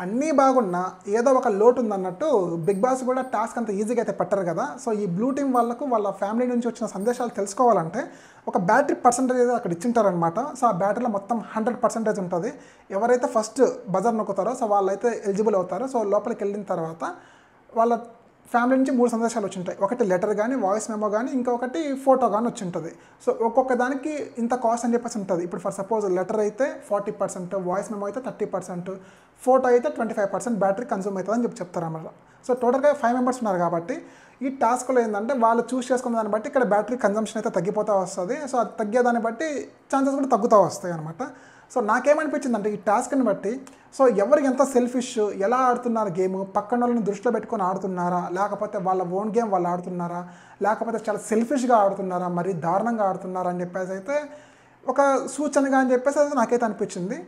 అన్నీ బాగున్నా ఏదో ఒక లోటు ఉందన్నట్టు బిగ్ బాస్ కూడా టాస్క్ అంత ఈజీగా అయితే పెట్టరు కదా. సో ఈ బ్లూ టీమ్ వాళ్ళకు వాళ్ళ ఫ్యామిలీ నుంచి వచ్చిన సందేశాలు తెలుసుకోవాలంటే ఒక బ్యాటరీ పర్సంటేజ్ అక్కడ ఇచ్చింటారనమాట. సో ఆ బ్యాటరీలో మొత్తం 100% ఉంటుంది. ఎవరైతే ఫస్ట్ బజర్ నొక్కుతారో సో వాళ్ళైతే ఎలిజిబుల్ అవుతారో. సో లోపలికి వెళ్ళిన తర్వాత వాళ్ళ ఫ్యామిలీ నుంచి 3 సందేశాలు వచ్చింటాయి. ఒకటి లెటర్ కానీ, వాయిస్ మెమో కానీ, ఇంకొకటి ఫోటో కానీ వచ్చింటుంది. సో ఒక్కొక్క దానికి ఇంత కాస్ట్ అని చెప్పేసి ఉంటుంది. ఇప్పుడు ఫర్ సపోజ్ లెటర్ అయితే 40%, వాయిస్ మెమో అయితే 30%, ఫోటో అయితే 25% బ్యాటరీ కన్జ్యూమ్ అవుతుంది అని చెప్తారన్నమాట. సో టోటల్గా 5 మెంబర్స్ ఉన్నారు కాబట్టి ఈ టాస్క్లో ఏంటంటే వాళ్ళు చూస్ చేసుకున్న దాన్ని బట్టి ఇక్కడ బ్యాటరీ కన్జంప్షన్ అయితే తగ్గిపోతూ వస్తుంది. సో అది తగ్గేదాన్ని బట్టి ఛాన్సెస్ కూడా తగ్గుతూ వస్తాయి అనమాట. సో నాకేమనిపించిందంటే ఈ టాస్క్ని బట్టి సో ఎవరికి ఎంత సెల్ఫిష్, ఎలా ఆడుతున్నారు గేమ్, పక్కన వాళ్ళని దృష్టిలో పెట్టుకొని ఆడుతున్నారా, లేకపోతే వాళ్ళ ఓన్ గేమ్ వాళ్ళు ఆడుతున్నారా, లేకపోతే చాలా సెల్ఫిష్గా ఆడుతున్నారా, మరి దారుణంగా ఆడుతున్నారా అని చెప్పేసి అయితే ఒక సూచనగా అని చెప్పేసి అయితే నాకైతే అనిపించింది.